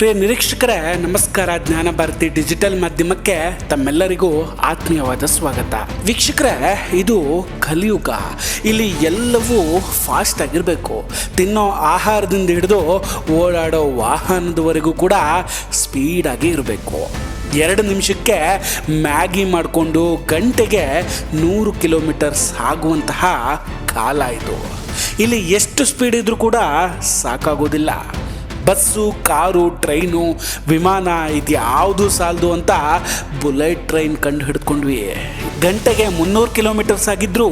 ಪ್ರಿಯ ನಿರೀಕ್ಷಕರೇ, ನಮಸ್ಕಾರ. ಜ್ಞಾನ ಭಾರತಿ ಡಿಜಿಟಲ್ ಮಾಧ್ಯಮಕ್ಕೆ ತಮ್ಮೆಲ್ಲರಿಗೂ ಆತ್ಮೀಯವಾದ ಸ್ವಾಗತ. ವೀಕ್ಷಕರೇ, ಇದು ಕಲಿಯುಗ. ಇಲ್ಲಿ ಎಲ್ಲವೂ ಫಾಸ್ಟ್ ಆಗಿರಬೇಕು. ತಿನ್ನೋ ಆಹಾರದಿಂದ ಹಿಡಿದು ಓಡಾಡೋ ವಾಹನದವರೆಗೂ ಕೂಡ ಸ್ಪೀಡ್ ಆಗಿ ಇರಬೇಕು. 2 ನಿಮಿಷಕ್ಕೆ ಮ್ಯಾಗಿ ಮಾಡಿಕೊಂಡು ಗಂಟೆಗೆ 100 ಕಿಲೋಮೀಟರ್ ಸಾಗುವಂತಹ ಕಾಲ ಇದು. ಇಲ್ಲಿ ಎಷ್ಟು ಸ್ಪೀಡ್ ಇದ್ರೂ ಕೂಡ ಸಾಕಾಗೋದಿಲ್ಲ. ಬಸ್ಸು, ಕಾರು, ಟ್ರೈನು, ವಿಮಾನ ಇದ್ಯಾವುದು ಸಾಲದು ಅಂತ ಬುಲೆಟ್ ಟ್ರೈನ್ ಕಂಡು ಹಿಡ್ಕೊಂಡ್ವಿ. ಗಂಟೆಗೆ 300 ಕಿಲೋಮೀಟರ್ಸ್ ಆಗಿದ್ರೂ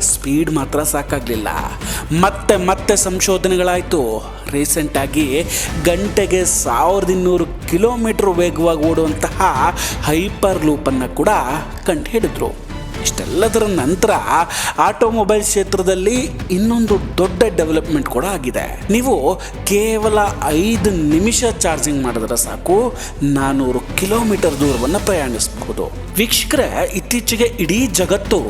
ಸ್ಪೀಡ್ ಮಾತ್ರ ಸಾಕಾಗಲಿಲ್ಲ. ಮತ್ತೆ ಸಂಶೋಧನೆಗಳಾಯಿತು. ರೀಸೆಂಟಾಗಿ ಗಂಟೆಗೆ 1200 ಕಿಲೋಮೀಟರ್ ವೇಗವಾಗಿ ಓಡುವಂತಹ ಹೈಪರ್ ಲೂಪನ್ನು ಕೂಡ ಕಂಡು ಹಿಡಿದ್ರು. ಇಷ್ಟೆಲ್ಲದರ ನಂತರ ಆಟೋಮೊಬೈಲ್ ಕ್ಷೇತ್ರದಲ್ಲಿ ಇನ್ನೊಂದು ದೊಡ್ಡ ಡೆವಲಪ್ಮೆಂಟ್ ಕೂಡ ಆಗಿದೆ. ನೀವು ಕೇವಲ 5 ನಿಮಿಷ ಚಾರ್ಜಿಂಗ್ ಮಾಡಿದ್ರೆ ಸಾಕು 400 ಕಿಲೋಮೀಟರ್ ದೂರವನ್ನು ಪ್ರಯಾಣಿಸಬಹುದು. ವೀಕ್ಷಕರೇ, ಇತ್ತೀಚೆಗೆ ಇಡೀ ಜಗತ್ತು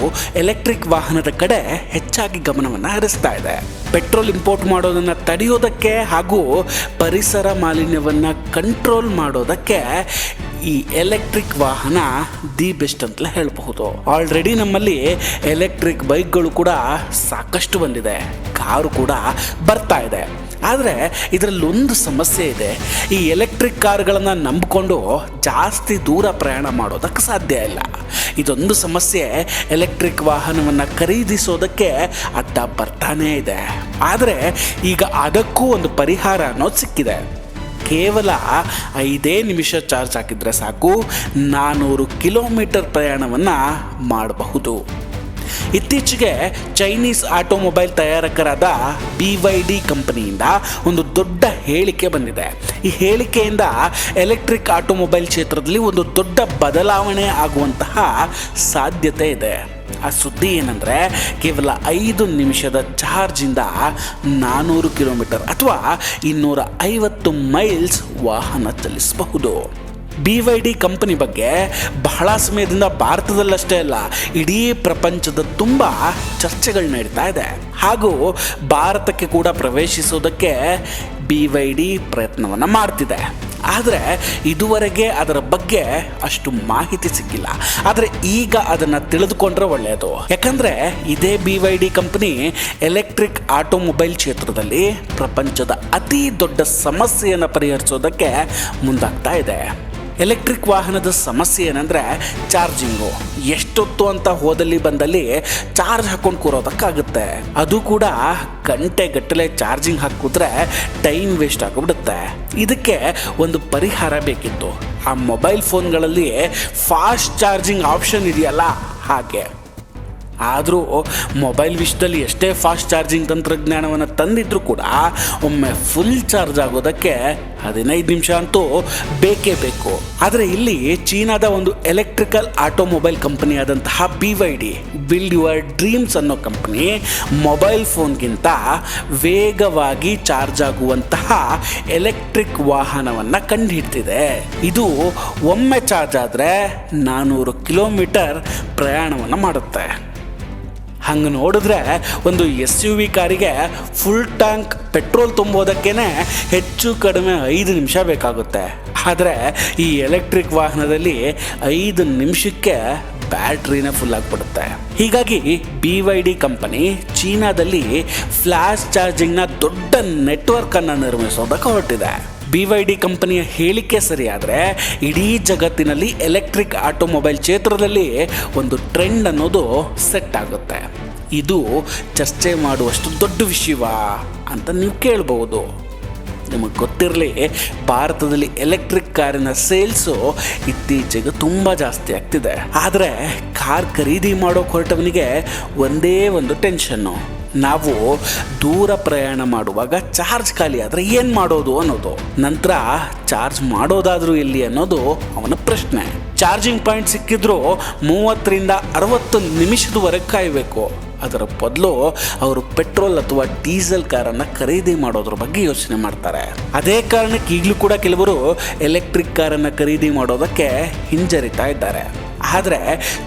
ಎಲೆಕ್ಟ್ರಿಕ್ ವಾಹನದ ಕಡೆ ಹೆಚ್ಚಾಗಿ ಗಮನವನ್ನು ಹರಿಸ್ತಾ ಇದೆ. ಪೆಟ್ರೋಲ್ ಇಂಪೋರ್ಟ್ ಮಾಡೋದನ್ನು ತಡೆಯೋದಕ್ಕೆ ಹಾಗೂ ಪರಿಸರ ಮಾಲಿನ್ಯವನ್ನು ಕಂಟ್ರೋಲ್ ಮಾಡೋದಕ್ಕೆ ಈ ಎಲೆಕ್ಟ್ರಿಕ್ ವಾಹನ ದಿ ಬೆಸ್ಟ್ ಅಂತಲೇ ಹೇಳಬಹುದು. ಆಲ್ರೆಡಿ ನಮ್ಮಲ್ಲಿ ಎಲೆಕ್ಟ್ರಿಕ್ ಬೈಕ್ಗಳು ಕೂಡ ಸಾಕಷ್ಟು ಬಂದಿದೆ, ಕಾರು ಕೂಡ ಬರ್ತಾ ಇದೆ. ಆದರೆ ಇದರಲ್ಲಿ ಒಂದು ಸಮಸ್ಯೆ ಇದೆ. ಈ ಎಲೆಕ್ಟ್ರಿಕ್ ಕಾರ್ಗಳನ್ನು ನಂಬಿಕೊಂಡು ಜಾಸ್ತಿ ದೂರ ಪ್ರಯಾಣ ಮಾಡೋದಕ್ಕೆ ಸಾಧ್ಯ ಇಲ್ಲ. ಇದೊಂದು ಸಮಸ್ಯೆ ಎಲೆಕ್ಟ್ರಿಕ್ ವಾಹನವನ್ನು ಖರೀದಿಸೋದಕ್ಕೆ ಅಡ್ಡ ಬರ್ತಾನೇ ಇದೆ. ಆದರೆ ಈಗ ಅದಕ್ಕೂ ಒಂದು ಪರಿಹಾರ ಅನ್ನೋದು ಸಿಕ್ಕಿದೆ. ಕೇವಲ 5 ನಿಮಿಷ ಚಾರ್ಜ್ ಹಾಕಿದರೆ ಸಾಕು 400 ಕಿಲೋಮೀಟರ್ ಪ್ರಯಾಣವನ್ನು ಮಾಡಬಹುದು. ಇತ್ತೀಚೆಗೆ ಚೈನೀಸ್ ಆಟೋಮೊಬೈಲ್ ತಯಾರಕರಾದ BYD ಕಂಪನಿಯಿಂದ ಒಂದು ದೊಡ್ಡ ಹೇಳಿಕೆ ಬಂದಿದೆ. ಈ ಹೇಳಿಕೆಯಿಂದ ಎಲೆಕ್ಟ್ರಿಕ್ ಆಟೋಮೊಬೈಲ್ ಕ್ಷೇತ್ರದಲ್ಲಿ ಒಂದು ದೊಡ್ಡ ಬದಲಾವಣೆ ಆಗುವಂತಹ ಸಾಧ್ಯತೆ ಇದೆ. ಆ ಸುದ್ದಿ ಏನಂದರೆ, ಕೇವಲ 5 ನಿಮಿಷದ ಚಾರ್ಜಿಂದ 400 ಕಿಲೋಮೀಟರ್ ಅಥವಾ 250 ಮೈಲ್ಸ್ ವಾಹನ ಚಲಿಸಬಹುದು. BYD ಕಂಪನಿ ಬಗ್ಗೆ ಬಹಳ ಸಮಯದಿಂದ ಭಾರತದಲ್ಲಷ್ಟೇ ಅಲ್ಲ, ಇಡೀ ಪ್ರಪಂಚದ ತುಂಬ ಚರ್ಚೆಗಳು ನಡೀತಾ ಇದೆ. ಹಾಗೂ ಭಾರತಕ್ಕೆ ಕೂಡ ಪ್ರವೇಶಿಸೋದಕ್ಕೆ BYD ಪ್ರಯತ್ನವನ್ನು ಮಾಡ್ತಿದೆ. ಆದರೆ ಇದುವರೆಗೆ ಅದರ ಬಗ್ಗೆ ಅಷ್ಟು ಮಾಹಿತಿ ಸಿಕ್ಕಿಲ್ಲ. ಆದರೆ ಈಗ ಅದನ್ನು ತಿಳಿದುಕೊಂಡ್ರೆ ಒಳ್ಳೆಯದು. ಯಾಕಂದರೆ ಇದೇ BYD ಕಂಪನಿ ಎಲೆಕ್ಟ್ರಿಕ್ ಆಟೋಮೊಬೈಲ್ ಕ್ಷೇತ್ರದಲ್ಲಿ ಪ್ರಪಂಚದ ಅತಿ ದೊಡ್ಡ ಸಮಸ್ಯೆಯನ್ನು ಪರಿಹರಿಸೋದಕ್ಕೆ ಮುಂದಾಗ್ತಾ ಇದೆ. ಎಲೆಕ್ಟ್ರಿಕ್ ವಾಹನದ ಸಮಸ್ಯೆ ಏನಂದರೆ ಚಾರ್ಜಿಂಗು. ಎಷ್ಟೊತ್ತು ಅಂತ ಹೋದಲ್ಲಿ ಬಂದಲ್ಲಿ ಚಾರ್ಜ್ ಹಾಕೊಂಡು ಕೂರೋದಕ್ಕಾಗುತ್ತೆ. ಅದು ಕೂಡ ಗಂಟೆಗಟ್ಟಲೆ ಚಾರ್ಜಿಂಗ್ ಹಾಕಿದ್ರೆ ಟೈಮ್ ವೇಸ್ಟ್ ಆಗಿಬಿಡುತ್ತೆ. ಇದಕ್ಕೆ ಒಂದು ಪರಿಹಾರ ಬೇಕಿತ್ತು. ಆ ಮೊಬೈಲ್ ಫೋನ್ಗಳಲ್ಲಿ ಫಾಸ್ಟ್ ಚಾರ್ಜಿಂಗ್ ಆಪ್ಷನ್ ಇದೆಯಲ್ಲ, ಹಾಗೆ. ಆದರೂ ಮೊಬೈಲ್ ವಿಷಯದಲ್ಲಿ ಎಷ್ಟೇ ಫಾಸ್ಟ್ ಚಾರ್ಜಿಂಗ್ ತಂತ್ರಜ್ಞಾನವನ್ನು ತಂದಿದ್ರೂ ಕೂಡ ಒಮ್ಮೆ ಫುಲ್ ಚಾರ್ಜ್ ಆಗೋದಕ್ಕೆ 15 ನಿಮಿಷ ಅಂತೂ ಬೇಕೇ ಬೇಕು. ಆದರೆ ಇಲ್ಲಿ ಚೀನಾದ ಒಂದು ಎಲೆಕ್ಟ್ರಿಕಲ್ ಆಟೋಮೊಬೈಲ್ ಕಂಪನಿ ಆದಂತಹ BYD ಬಿಲ್ಡ್ ಯುವರ್ ಡ್ರೀಮ್ಸ್ ಅನ್ನೋ ಕಂಪನಿ ಮೊಬೈಲ್ ಫೋನ್ಗಿಂತ ವೇಗವಾಗಿ ಚಾರ್ಜ್ ಆಗುವಂತಹ ಎಲೆಕ್ಟ್ರಿಕ್ ವಾಹನವನ್ನು ಕಂಡುಹಿಡ್ತಿದೆ. ಇದು ಒಮ್ಮೆ ಚಾರ್ಜ್ ಆದರೆ 400 ಕಿಲೋಮೀಟರ್ ಪ್ರಯಾಣವನ್ನು ಮಾಡುತ್ತೆ. ಹಂಗೆ ನೋಡಿದ್ರೆ ಒಂದು SUV ಕಾರಿಗೆ ಫುಲ್ ಟ್ಯಾಂಕ್ ಪೆಟ್ರೋಲ್ ತುಂಬೋದಕ್ಕೇ ಹೆಚ್ಚು ಕಡಿಮೆ 5 ನಿಮಿಷ ಬೇಕಾಗುತ್ತೆ. ಆದರೆ ಈ ಎಲೆಕ್ಟ್ರಿಕ್ ವಾಹನದಲ್ಲಿ 5 ನಿಮಿಷಕ್ಕೆ ಬ್ಯಾಟ್ರಿನ ಫುಲ್ ಆಗಿಬಿಡುತ್ತೆ. ಹೀಗಾಗಿ BYD ಕಂಪನಿ ಚೀನಾದಲ್ಲಿ ಫ್ಲಾಶ್ ಚಾರ್ಜಿಂಗ್ನ ದೊಡ್ಡ ನೆಟ್ವರ್ಕನ್ನು ನಿರ್ಮಿಸೋದಕ್ಕೆ ಹೊರಟಿದೆ. BYD ಕಂಪನಿಯ ಹೇಳಿಕೆ ಸರಿಯಾದರೆ ಇಡೀ ಜಗತ್ತಿನಲ್ಲಿ ಎಲೆಕ್ಟ್ರಿಕ್ ಆಟೋಮೊಬೈಲ್ ಕ್ಷೇತ್ರದಲ್ಲಿ ಒಂದು ಟ್ರೆಂಡ್ ಅನ್ನೋದು ಸೆಟ್ ಆಗುತ್ತೆ. ಇದು ಚರ್ಚೆ ಮಾಡುವಷ್ಟು ದೊಡ್ಡ ವಿಷಯವಾ ಅಂತ ನೀವು ಕೇಳಬಹುದು. ನಿಮಗೆ ಗೊತ್ತಿರಲಿ, ಭಾರತದಲ್ಲಿ ಎಲೆಕ್ಟ್ರಿಕ್ ಕಾರಿನ ಸೇಲ್ಸು ಇತ್ತೀಚೆಗೆ ತುಂಬ ಜಾಸ್ತಿ ಆಗ್ತಿದೆ. ಆದರೆ ಕಾರ್ ಖರೀದಿ ಮಾಡೋಕೆ ಹೊರಟವನಿಗೆ ಒಂದೇ ಒಂದು ಟೆನ್ಷನ್ನು. ನಾವು ದೂರ ಪ್ರಯಾಣ ಮಾಡುವಾಗ ಚಾರ್ಜ್ ಖಾಲಿ ಆದರೆ ಏನು ಮಾಡೋದು ಅನ್ನೋದು. ನಂತರ ಚಾರ್ಜ್ ಮಾಡೋದಾದರೂ ಎಲ್ಲಿ ಅನ್ನೋದು ಅವನ ಪ್ರಶ್ನೆ. ಚಾರ್ಜಿಂಗ್ ಪಾಯಿಂಟ್ ಸಿಕ್ಕಿದ್ರೂ 30ರಿಂದ 60 ನಿಮಿಷದವರೆಗೆ ಕಾಯಬೇಕು. ಅದರ ಬದಲು ಅವರು ಪೆಟ್ರೋಲ್ ಅಥವಾ ಡೀಸೆಲ್ ಕಾರನ್ನು ಖರೀದಿ ಮಾಡೋದ್ರ ಬಗ್ಗೆ ಯೋಚನೆ ಮಾಡ್ತಾರೆ. ಅದೇ ಕಾರಣಕ್ಕೆ ಈಗಲೂ ಕೂಡ ಕೆಲವರು ಎಲೆಕ್ಟ್ರಿಕ್ ಕಾರನ್ನು ಖರೀದಿ ಮಾಡೋದಕ್ಕೆ ಹಿಂಜರಿತಾ ಇದ್ದಾರೆ. ಆದರೆ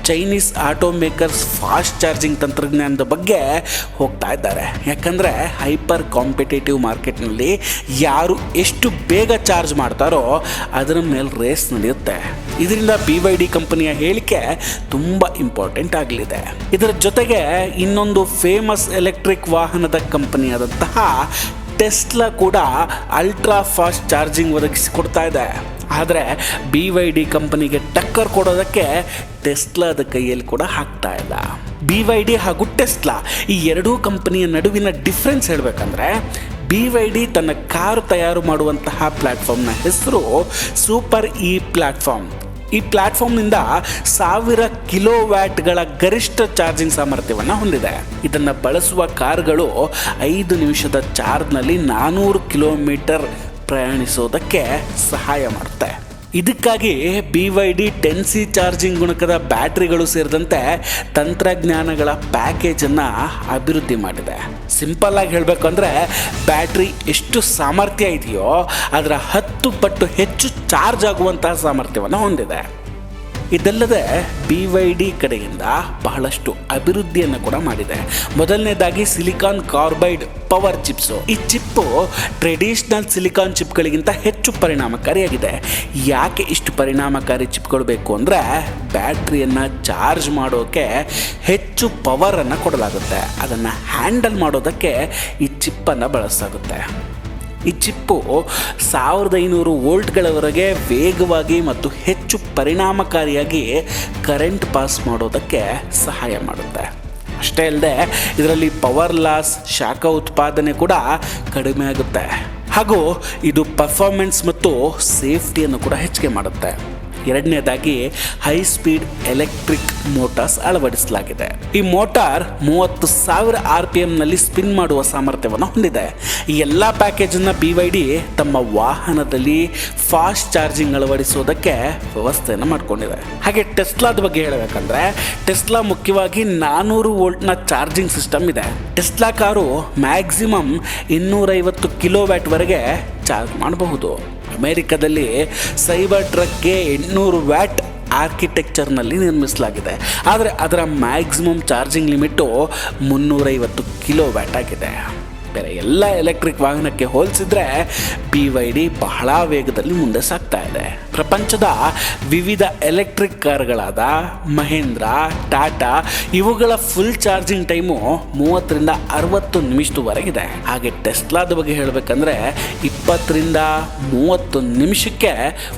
Chinese auto makers fast charging ತಂತ್ರಜ್ಞಾನದ ಬಗ್ಗೆ ಹೋಗ್ತಾ ಇದ್ದಾರೆ. ಯಾಕಂದರೆ ಹೈಪರ್ ಕಾಂಪಿಟೇಟಿವ್ ಮಾರ್ಕೆಟ್ನಲ್ಲಿ ಯಾರು ಎಷ್ಟು ಬೇಗ ಚಾರ್ಜ್ ಮಾಡ್ತಾರೋ ಅದರ ಮೇಲೆ ರೇಸ್ ನಡೆಯುತ್ತೆ. ಇದರಿಂದ BYD ಕಂಪನಿಯ ಹೇಳಿಕೆ ತುಂಬ ಇಂಪಾರ್ಟೆಂಟ್ ಆಗಲಿದೆ. ಇದರ ಜೊತೆಗೆ ಇನ್ನೊಂದು ಫೇಮಸ್ ಎಲೆಕ್ಟ್ರಿಕ್ ವಾಹನದ ಕಂಪನಿಯಾದಂತಹ ಟೆಸ್ಲಾ ಕೂಡ ಅಲ್ಟ್ರಾ ಫಾಸ್ಟ್ ಚಾರ್ಜಿಂಗ್ ಒದಗಿಸಿಕೊಡ್ತಾ ಇದೆ. ಆದರೆ BYD ಕಂಪನಿಗೆ ಟಕ್ಕರ್ ಕೊಡೋದಕ್ಕೆ ಟೆಸ್ಲಾದ ಕೈಯಲ್ಲಿ ಕೂಡ ಹಾಕ್ತಾ ಇಲ್ಲ. BYD ಹಾಗೂ ಟೆಸ್ಲಾ ಈ ಎರಡೂ ಕಂಪನಿಯ ನಡುವಿನ ಡಿಫ್ರೆನ್ಸ್ ಹೇಳಬೇಕಂದ್ರೆ BYD ತನ್ನ ಕಾರು ತಯಾರು ಮಾಡುವಂತಹ ಪ್ಲ್ಯಾಟ್ಫಾರ್ಮ್ನ ಹೆಸರು ಸೂಪರ್ ಇ ಪ್ಲ್ಯಾಟ್ಫಾರ್ಮ್. ಈ ಪ್ಲ್ಯಾಟ್ಫಾರ್ಮ್ನಿಂದ 1000 ಕಿಲೋವ್ಯಾಟ್ಗಳ ಗರಿಷ್ಠ ಚಾರ್ಜಿಂಗ್ ಸಾಮರ್ಥ್ಯವನ್ನು ಹೊಂದಿದೆ. ಇದನ್ನು ಬಳಸುವ ಕಾರುಗಳು 5 ನಿಮಿಷದ ಚಾರ್ಜ್ನಲ್ಲಿ 400 ಕಿಲೋಮೀಟರ್ ಪ್ರಯಾಣಿಸೋದಕ್ಕೆ ಸಹಾಯ ಮಾಡುತ್ತೆ. ಇದಕ್ಕಾಗಿ BYD 10C ಚಾರ್ಜಿಂಗ್ ಗುಣಕದ ಬ್ಯಾಟ್ರಿಗಳು ಸೇರಿದಂತೆ ತಂತ್ರಜ್ಞಾನಗಳ ಪ್ಯಾಕೇಜನ್ನು ಅಭಿವೃದ್ಧಿ ಮಾಡಿದೆ. ಸಿಂಪಲ್ ಆಗಿ ಹೇಳಬೇಕು ಅಂದರೆ ಬ್ಯಾಟ್ರಿ ಎಷ್ಟು ಸಾಮರ್ಥ್ಯ ಇದೆಯೋ ಅದರ 10 ಪಟ್ಟು ಹೆಚ್ಚು ಚಾರ್ಜ್ ಆಗುವಂತಹ ಸಾಮರ್ಥ್ಯವನ್ನು ಹೊಂದಿದೆ. ಇದಲ್ಲದೆ BYD ಕಡೆಯಿಂದ ಬಹಳಷ್ಟು ಅಭಿವೃದ್ಧಿಯನ್ನು ಕೂಡ ಮಾಡಿದೆ. ಮೊದಲನೇದಾಗಿ ಸಿಲಿಕಾನ್ ಕಾರ್ಬೈಡ್ ಪವರ್ ಚಿಪ್ಸು. ಈ ಚಿಪ್ಪು ಟ್ರೆಡಿಷನಲ್ ಸಿಲಿಕಾನ್ ಚಿಪ್ಗಳಿಗಿಂತ ಹೆಚ್ಚು ಪರಿಣಾಮಕಾರಿಯಾಗಿದೆ. ಯಾಕೆ ಇಷ್ಟು ಪರಿಣಾಮಕಾರಿ ಚಿಪ್ಗಳು ಬೇಕು ಅಂದರೆ ಬ್ಯಾಟ್ರಿಯನ್ನು ಚಾರ್ಜ್ ಮಾಡೋಕ್ಕೆ ಹೆಚ್ಚು ಪವರನ್ನು ಕೊಡಲಾಗುತ್ತೆ. ಅದನ್ನು ಹ್ಯಾಂಡಲ್ ಮಾಡೋದಕ್ಕೆ ಈ ಚಿಪ್ಪನ್ನು ಬಳಸಲಾಗುತ್ತೆ. ಈ ಚಿಪ್ಪು 1500 ವೋಲ್ಟ್ಗಳವರೆಗೆ ವೇಗವಾಗಿ ಮತ್ತು ಹೆಚ್ಚು ಪರಿಣಾಮಕಾರಿಯಾಗಿ ಕರೆಂಟ್ ಪಾಸ್ ಮಾಡೋದಕ್ಕೆ ಸಹಾಯ ಮಾಡುತ್ತೆ. ಅಷ್ಟೇ ಅಲ್ಲದೆ ಇದರಲ್ಲಿ ಪವರ್ ಲಾಸ್, ಶಾಖ ಉತ್ಪಾದನೆ ಕೂಡ ಕಡಿಮೆ ಆಗುತ್ತೆ. ಹಾಗೂ ಇದು ಪರ್ಫಾರ್ಮೆನ್ಸ್ ಮತ್ತು ಸೇಫ್ಟಿಯನ್ನು ಕೂಡ ಹೆಚ್ಚಿಗೆ ಮಾಡುತ್ತೆ. ಎರಡನೇದಾಗಿ ಹೈ ಸ್ಪೀಡ್ ಎಲೆಕ್ಟ್ರಿಕ್ ಮೋಟಾರ್ಸ್ ಅಳವಡಿಸಲಾಗಿದೆ. ಈ ಮೋಟಾರ್ 30,000 RPMನಲ್ಲಿ ಸ್ಪಿನ್ ಮಾಡುವ ಸಾಮರ್ಥ್ಯವನ್ನು ಹೊಂದಿದೆ. ಈ ಎಲ್ಲ ಪ್ಯಾಕೇಜನ್ನು BYD ತಮ್ಮ ವಾಹನದಲ್ಲಿ ಫಾಸ್ಟ್ ಚಾರ್ಜಿಂಗ್ ಅಳವಡಿಸೋದಕ್ಕೆ ವ್ಯವಸ್ಥೆಯನ್ನು ಮಾಡಿಕೊಂಡಿದೆ. ಹಾಗೆ ಟೆಸ್ಲಾದ ಬಗ್ಗೆ ಹೇಳಬೇಕಂದ್ರೆ ಟೆಸ್ಲಾ ಮುಖ್ಯವಾಗಿ 400 ವೋಲ್ಟ್ನ ಚಾರ್ಜಿಂಗ್ ಸಿಸ್ಟಮ್ ಇದೆ. ಟೆಸ್ಲಾ ಕಾರು ಮ್ಯಾಕ್ಸಿಮಮ್ 250 ಕಿಲೋವ್ಯಾಟ್ವರೆಗೆ ಚಾರ್ಜ್ ಮಾಡಬಹುದು. ಅಮೆರಿಕದಲ್ಲಿ ಸೈಬರ್ ಟ್ರಕ್ಗೆ 800 ವ್ಯಾಟ್ ಆರ್ಕಿಟೆಕ್ಚರ್ನಲ್ಲಿ ನಿರ್ಮಿಸಲಾಗಿದೆ. ಆದರೆ ಅದರ ಮ್ಯಾಕ್ಸಿಮಮ್ ಚಾರ್ಜಿಂಗ್ ಲಿಮಿಟು 350 ಕಿಲೋವ್ಯಾಟ್ ಆಗಿದೆ. ಬೇರೆ ಎಲ್ಲ ಎಲೆಕ್ಟ್ರಿಕ್ ವಾಹನಕ್ಕೆ ಹೋಲಿಸಿದ್ರೆ BYD ಬಹಳ ವೇಗದಲ್ಲಿ ಮುಂದೆ ಸಾಗ್ತಾ ಇದೆ. ಪ್ರಪಂಚದ ವಿವಿಧ ಎಲೆಕ್ಟ್ರಿಕ್ ಕಾರ್ಗಳಾದ ಮಹೇಂದ್ರ, ಟಾಟಾ ಇವುಗಳ ಫುಲ್ ಚಾರ್ಜಿಂಗ್ ಟೈಮು 30 ರಿಂದ 60 ನಿಮಿಷದವರೆಗಿದೆ. ಹಾಗೆ ಟೆಸ್ಲಾದ ಬಗ್ಗೆ ಹೇಳಬೇಕಂದ್ರೆ 20 ರಿಂದ 30 ನಿಮಿಷಕ್ಕೆ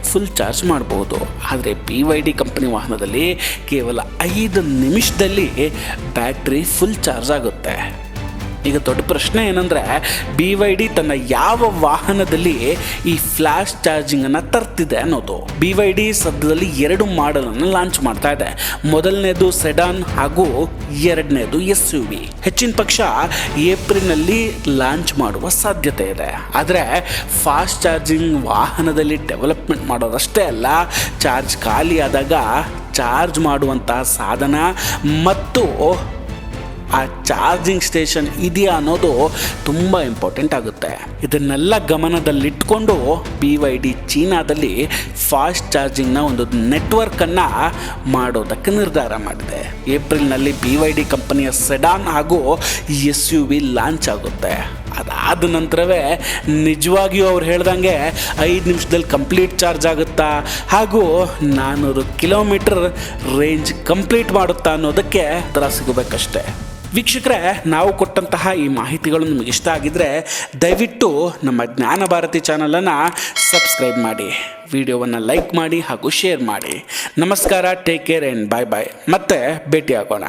ಫುಲ್ ಚಾರ್ಜ್ ಮಾಡಬಹುದು. ಆದರೆ BYD ಕಂಪನಿ ವಾಹನದಲ್ಲಿ ಕೇವಲ 5 ನಿಮಿಷದಲ್ಲಿ ಬ್ಯಾಟ್ರಿ ಫುಲ್ ಚಾರ್ಜ್ ಆಗುತ್ತೆ. ಈಗ ದೊಡ್ಡ ಪ್ರಶ್ನೆ ಏನಂದರೆ BYD ತನ್ನ ಯಾವ ವಾಹನದಲ್ಲಿ ಈ ಫ್ಲ್ಯಾಶ್ ಚಾರ್ಜಿಂಗನ್ನು ತರ್ತಿದೆ ಅನ್ನೋದು. BYD ಸದ್ಯದಲ್ಲಿ 2 ಮಾಡೆಲನ್ನು ಲಾಂಚ್ ಮಾಡ್ತಾ ಇದೆ. ಮೊದಲನೇದು ಸೆಡಾನ್ ಹಾಗೂ ಎರಡನೇದು SUV. ಹೆಚ್ಚಿನ ಪಕ್ಷ ಏಪ್ರಿಲ್ನಲ್ಲಿ ಲಾಂಚ್ ಮಾಡುವ ಸಾಧ್ಯತೆ ಇದೆ. ಆದರೆ ಫಾಸ್ಟ್ ಚಾರ್ಜಿಂಗ್ ವಾಹನದಲ್ಲಿ ಡೆವಲಪ್ಮೆಂಟ್ ಮಾಡೋದಷ್ಟೇ ಅಲ್ಲ, ಚಾರ್ಜ್ ಖಾಲಿ ಆದಾಗ ಚಾರ್ಜ್ ಮಾಡುವಂತಹ ಸಾಧನ ಮತ್ತು ಆ ಚಾರ್ಜಿಂಗ್ ಸ್ಟೇಷನ್ ಇದೆಯಾ ಅನ್ನೋದು ತುಂಬ ಇಂಪಾರ್ಟೆಂಟ್ ಆಗುತ್ತೆ. ಇದನ್ನೆಲ್ಲ ಗಮನದಲ್ಲಿಟ್ಕೊಂಡು BYD ಚೀನಾದಲ್ಲಿ ಫಾಸ್ಟ್ ಚಾರ್ಜಿಂಗ್ನ ಒಂದು ನೆಟ್ವರ್ಕನ್ನು ಮಾಡೋದಕ್ಕೆ ನಿರ್ಧಾರ ಮಾಡಿದೆ. ಏಪ್ರಿಲ್ನಲ್ಲಿ BYD ಕಂಪನಿಯ ಸೆಡಾನ್ ಹಾಗೂ SUV ಲಾಂಚ್ ಆಗುತ್ತೆ. ಅದಾದ ನಂತರವೇ ನಿಜವಾಗಿಯೂ ಅವ್ರು ಹೇಳ್ದಂಗೆ 5 ನಿಮಿಷದಲ್ಲಿ ಕಂಪ್ಲೀಟ್ ಚಾರ್ಜ್ ಆಗುತ್ತಾ ಹಾಗೂ 400 ಕಿಲೋಮೀಟರ್ ರೇಂಜ್ ಕಂಪ್ಲೀಟ್ ಮಾಡುತ್ತಾ ಅನ್ನೋದಕ್ಕೆ ಉತ್ತರ ಸಿಗಬೇಕಷ್ಟೆ. ವೀಕ್ಷಕರೇ, ನಾವು ಕೊಟ್ಟಂತಹ ಈ ಮಾಹಿತಿಗಳು ನಿಮಗೆ ಇಷ್ಟ ಆಗಿದ್ದರೆ ದಯವಿಟ್ಟು ನಮ್ಮ ಜ್ಞಾನ ಭಾರತಿ ಚಾನಲನ್ನು ಸಬ್ಸ್ಕ್ರೈಬ್ ಮಾಡಿ, ವಿಡಿಯೋವನ್ನು ಲೈಕ್ ಮಾಡಿ ಹಾಗೂ ಶೇರ್ ಮಾಡಿ. ನಮಸ್ಕಾರ, ಟೇಕ್ ಕೇರ್ ಆ್ಯಂಡ್ ಬಾಯ್ ಬಾಯ್. ಮತ್ತೆ ಭೇಟಿಯಾಗೋಣ.